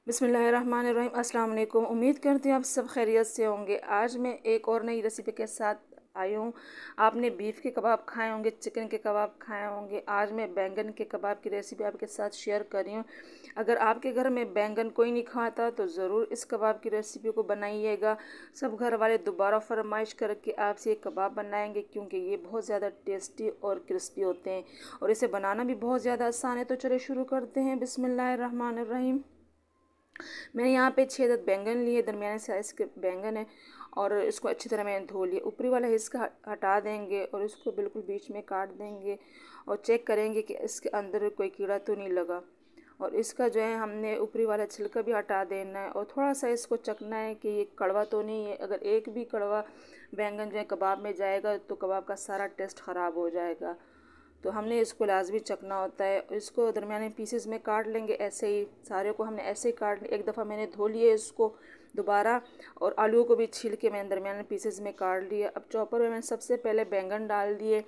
बिस्मिल्लाहिर्रहमानिर्रहीम। अस्सलाम वालेकुम। उम्मीद करती हूँ आप सब खैरियत से होंगे। आज मैं एक और नई रेसिपी के साथ आई हूँ। आपने बीफ के कबाब खाए होंगे, चिकन के कबाब खाए होंगे। आज मैं बैंगन के कबाब की रेसिपी आपके साथ शेयर कर रही हूँ। अगर आपके घर में बैंगन कोई नहीं खाता तो ज़रूर इस कबाब की रेसिपी को बनाइएगा। सब घर वाले दोबारा फरमाइश करके आपसे ये कबाब बनाएंगे, क्योंकि ये बहुत ज़्यादा टेस्टी और क्रिस्पी होते हैं और इसे बनाना भी बहुत ज़्यादा आसान है। तो चलिए शुरू करते हैं। बिस्मिल्लाहिर्रहमानिर्रहीम। मैंने यहाँ पे 6 अदद बैंगन लिए, दरमियाने साइज़ के बैंगन है और इसको अच्छी तरह मैंने धो लिया। ऊपरी वाला हिस्सा हटा देंगे और इसको बिल्कुल बीच में काट देंगे और चेक करेंगे कि इसके अंदर कोई कीड़ा तो नहीं लगा। और इसका जो है हमने ऊपरी वाला छिलका भी हटा देना है और थोड़ा सा इसको चखना है कि ये कड़वा तो नहीं है। अगर एक भी कड़वा बैंगन जो है कबाब में जाएगा तो कबाब का सारा टेस्ट ख़राब हो जाएगा। तो हमने इसको लाजमी चखना होता है। इसको दरमियाने पीसेस में काट लेंगे। ऐसे ही सारे को हमने ऐसे ही काट लिया। एक दफ़ा मैंने धो लिए इसको दोबारा, और आलू को भी छील के मैंने दरमियाने पीसेस में काट लिया। अब चॉपर में मैंने सबसे पहले बैंगन डाल दिए।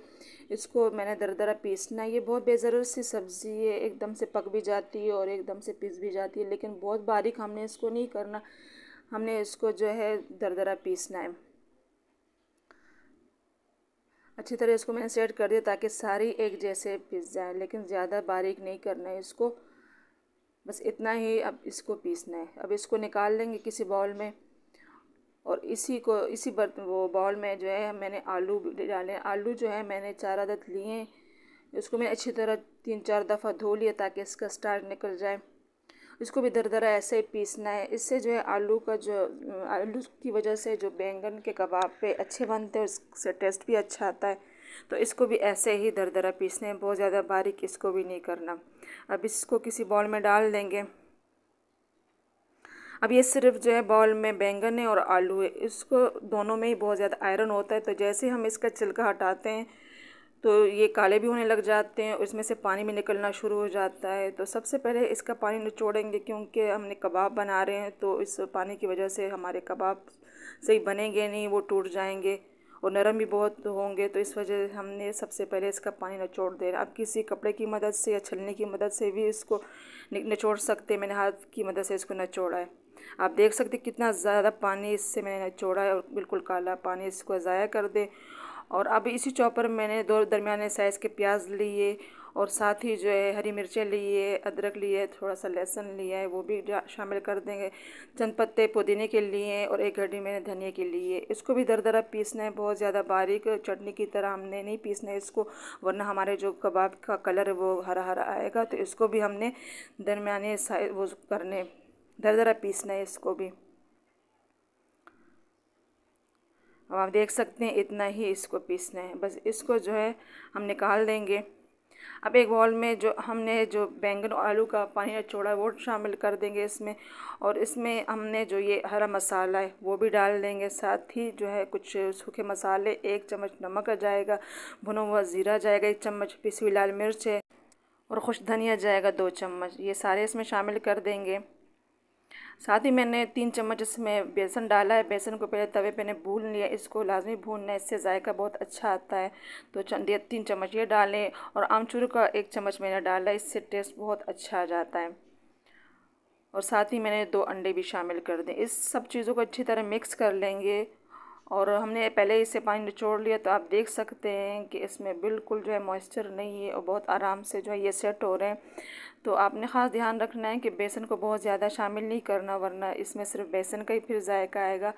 इसको मैंने दरदरा पीसना है। ये बहुत बेज़रूर सी सब्ज़ी है, एकदम से पक भी जाती है और एकदम से पीस भी जाती है, लेकिन बहुत बारीक हमने इसको नहीं करना। हमने इसको जो है दरदरा पीसना है। अच्छी तरह इसको मैंने सेट कर दिया ताकि सारी एक जैसे पिस जाए, लेकिन ज़्यादा बारीक नहीं करना है इसको, बस इतना ही अब इसको पीसना है। अब इसको निकाल लेंगे किसी बाउल में और इसी बर्तन वो बाउल में जो है मैंने आलू डाले। आलू जो है मैंने 4 अदद लिए हैं। इसको मैं अच्छी तरह 3-4 दफ़ा धो लिया ताकि इसका स्टार्च निकल जाए। इसको भी दरदरा ऐसे ही पीसना है। इससे जो है आलू की वजह से जो बैंगन के कबाब पे अच्छे बनते हैं, उससे टेस्ट भी अच्छा आता है। तो इसको भी ऐसे ही दरदरा पीसना है, बहुत ज़्यादा बारीक इसको भी नहीं करना। अब इसको किसी बाउल में डाल देंगे। अब ये सिर्फ जो है बाउल में बैंगन है और आलू है। इसको दोनों में ही बहुत ज़्यादा आयरन होता है, तो जैसे हम इसका छिलका हटाते हैं तो ये काले भी होने लग जाते हैं और इसमें से पानी भी निकलना शुरू हो जाता है। तो सबसे पहले इसका पानी निचोड़ेंगे, क्योंकि हमने कबाब बना रहे हैं तो इस पानी की वजह से हमारे कबाब सही बनेंगे नहीं, वो टूट जाएंगे और नरम भी बहुत होंगे। तो इस वजह से हमने सबसे पहले इसका पानी निचोड़ देना। आप किसी कपड़े की मदद से या छलनी की मदद से भी इसको निचोड़ सकते हैं। मैंने हाथ की मदद से इसको निचोड़ा है। आप देख सकते कितना ज़्यादा पानी इससे मैंने निचोड़ा है और बिल्कुल काला पानी। इसको ज़ाया कर दे। और अब इसी चॉपर में मैंने 2 दरमियाने साइज़ के प्याज लिए और साथ ही जो है हरी मिर्चें लिए, अदरक लिए, थोड़ा सा लहसुन लिया है, वो भी शामिल कर देंगे। चंद पत्ते पुदीने के लिए और एक गड्डी मैंने धनिया के लिए। इसको भी दरदरा पीसना है, बहुत ज़्यादा बारीक चटनी की तरह हमने नहीं पीसना है इसको, वरना हमारे जो कबाब का कलर है वो हरा हरा आएगा। तो इसको भी हमने दरमियाने साइज वो करने दरदरा पीसना है इसको भी। अब आप देख सकते हैं इतना ही इसको पीसना है, बस इसको जो है हम निकाल देंगे। अब एक बाउल में जो बैंगन और आलू का पानी निचोड़ा है वो शामिल कर देंगे इसमें, और इसमें हमने जो ये हरा मसाला है वो भी डाल देंगे। साथ ही जो है कुछ सूखे मसाले, 1 चम्मच नमक जाएगा, भुना हुआ ज़ीरा जाएगा 1 चम्मच, पिसी हुई लाल मिर्च है और खुश धनिया जाएगा 2 चम्मच। ये सारे इसमें शामिल कर देंगे। साथ ही मैंने 3 चम्मच इसमें बेसन डाला है। बेसन को पहले तवे पे ने भून लिया। इसको लाजमी भूनना है, इससे जायका बहुत अच्छा आता है। तो 3 चम्मच ये डालें और आमचूर का 1 चम्मच मैंने डाला, इससे टेस्ट बहुत अच्छा आ जाता है। और साथ ही मैंने 2 अंडे भी शामिल कर दें। इस सब चीज़ों को अच्छी तरह मिक्स कर लेंगे और हमने पहले इससे पानी निचोड़ लिया, तो आप देख सकते हैं कि इसमें बिल्कुल जो है मॉइस्चर नहीं है और बहुत आराम से जो है ये सेट हो रहे हैं। तो आपने ख़ास ध्यान रखना है कि बेसन को बहुत ज़्यादा शामिल नहीं करना, वरना इसमें सिर्फ बेसन का ही फिर जायका आएगा।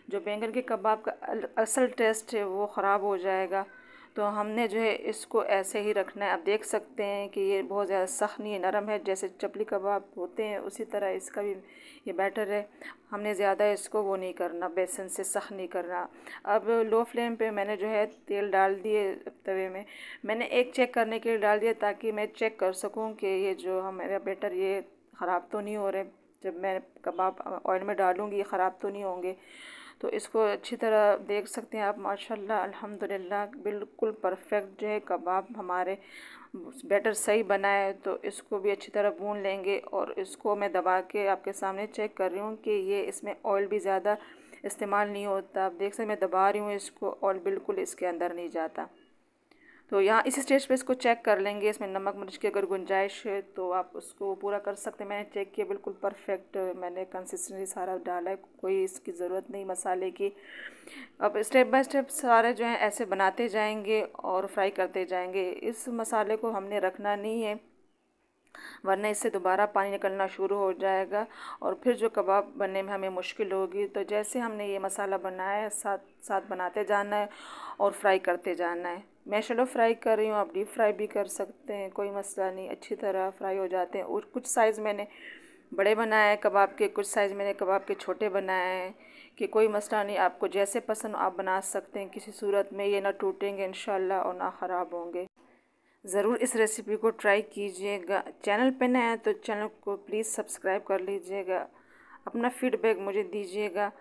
जो बैंगन के कबाब का असल टेस्ट है वो ख़राब हो जाएगा। तो हमने जो है इसको ऐसे ही रखना है। आप देख सकते हैं कि ये बहुत ज़्यादा सख्त नहीं है, नरम है, जैसे चपली कबाब होते हैं उसी तरह इसका भी ये बैटर है। हमने ज़्यादा इसको वो नहीं करना, बेसन से सख्त नहीं करना। अब लो फ्लेम पे मैंने जो है तेल डाल दिए तवे में। मैंने एक चेक करने के लिए डाल दिया ताकि मैं चेक कर सकूं कि ये जो हमारा बैटर ये ख़राब तो नहीं हो रहे। जब मैं कबाब ऑयल में डालूँगी ये ख़राब तो नहीं होंगे। तो इसको अच्छी तरह देख सकते हैं आप, माशाल्लाह अल्हम्दुलिल्लाह बिल्कुल परफेक्ट जो है कबाब हमारे बैटर सही बना है। तो इसको भी अच्छी तरह भून लेंगे और इसको मैं दबा के आपके सामने चेक कर रही हूँ कि ये इसमें ऑयल भी ज़्यादा इस्तेमाल नहीं होता। आप देख सकते मैं दबा रही हूँ इसको, ऑयल बिल्कुल इसके अंदर नहीं जाता। तो यहाँ इस स्टेज पे इसको चेक कर लेंगे, इसमें नमक मिर्च की अगर गुंजाइश है तो आप उसको पूरा कर सकते हैं। मैंने चेक किया, बिल्कुल परफेक्ट मैंने कंसिस्टेंसी सारा डाला है, कोई इसकी ज़रूरत नहीं मसाले की। अब स्टेप बाय स्टेप सारे जो है ऐसे बनाते जाएंगे और फ्राई करते जाएंगे। इस मसाले को हमने रखना नहीं है, वरना इससे दोबारा पानी निकलना शुरू हो जाएगा और फिर जो कबाब बनने में हमें मुश्किल होगी। तो जैसे हमने ये मसाला बनाया है, साथ साथ बनाते जाना है और फ्राई करते जाना है। मैं शैलो फ्राई कर रही हूँ, आप डीप फ्राई भी कर सकते हैं, कोई मसला नहीं, अच्छी तरह फ्राई हो जाते हैं। और कुछ साइज़ मैंने बड़े बनाए हैं कबाब के, कुछ साइज़ मैंने कबाब के छोटे बनाए हैं, कि कोई मसला नहीं, आपको जैसे पसंद आप बना सकते हैं। किसी सूरत में ये ना टूटेंगे इंशाल्लाह और ना ख़राब होंगे। ज़रूर इस रेसिपी को ट्राई कीजिएगा। चैनल पे नया है तो चैनल को प्लीज़ सब्सक्राइब कर लीजिएगा, अपना फीडबैक मुझे दीजिएगा।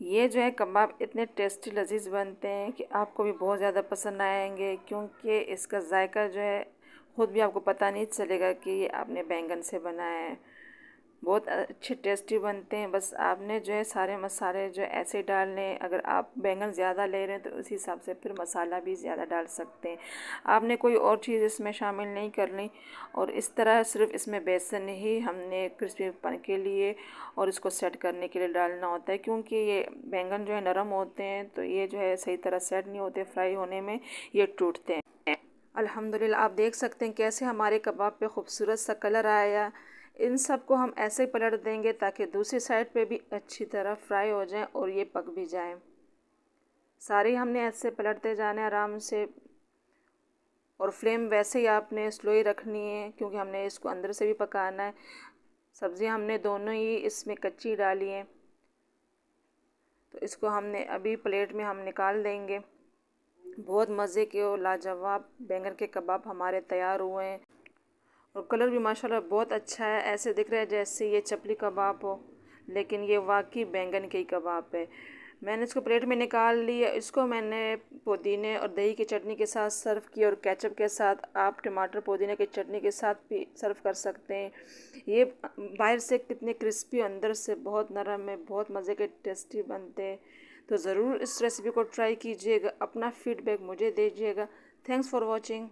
ये जो है कबाब इतने टेस्टी लजीज बनते हैं कि आपको भी बहुत ज़्यादा पसंद आएंगे, क्योंकि इसका जायका जो है ख़ुद भी आपको पता नहीं चलेगा कि ये आपने बैंगन से बनाया है। बहुत अच्छे टेस्टी बनते हैं। बस आपने जो है सारे मसाले जो ऐसे डालने, अगर आप बैंगन ज़्यादा ले रहे हैं तो उसी हिसाब से फिर मसाला भी ज़्यादा डाल सकते हैं। आपने कोई और चीज़ इसमें शामिल नहीं करनी। और इस तरह सिर्फ इसमें बेसन ही हमने क्रिस्पीपन के लिए और इसको सेट करने के लिए डालना होता है, क्योंकि ये बैंगन जो है नरम होते हैं तो ये जो है सही तरह सेट नहीं होते, फ्राई होने में ये टूटते हैं। अल्हम्दुलिल्लाह आप देख सकते हैं कैसे हमारे कबाब पे खूबसूरत सा कलर आया। इन सब को हम ऐसे ही पलट देंगे ताकि दूसरी साइड पे भी अच्छी तरह फ्राई हो जाएं और ये पक भी जाएं। सारे हमने ऐसे पलटते जाना है आराम से, और फ्लेम वैसे ही आपने स्लो ही रखनी है, क्योंकि हमने इसको अंदर से भी पकाना है। सब्ज़ियाँ हमने दोनों ही इसमें कच्ची डाली हैं, तो इसको हमने अभी प्लेट में हम निकाल देंगे। बहुत मज़े के और लाजवाब बैंगन के कबाब हमारे तैयार हुए हैं, और कलर भी माशाल्लाह बहुत अच्छा है। ऐसे दिख रहा है जैसे ये चपली कबाब हो, लेकिन ये वाकई बैंगन के ही कबाब है। मैंने इसको प्लेट में निकाल लिया। इसको मैंने पुदीने और दही की चटनी के साथ सर्व किया, और केचप के साथ आप टमाटर पुदीने की चटनी के साथ भी सर्व कर सकते हैं। ये बाहर से कितने क्रिस्पी, अंदर से बहुत नरम है, बहुत मज़े के टेस्टी बनते हैं। तो ज़रूर इस रेसिपी को ट्राई कीजिएगा, अपना फीडबैक मुझे दीजिएगा। Thanks for watching.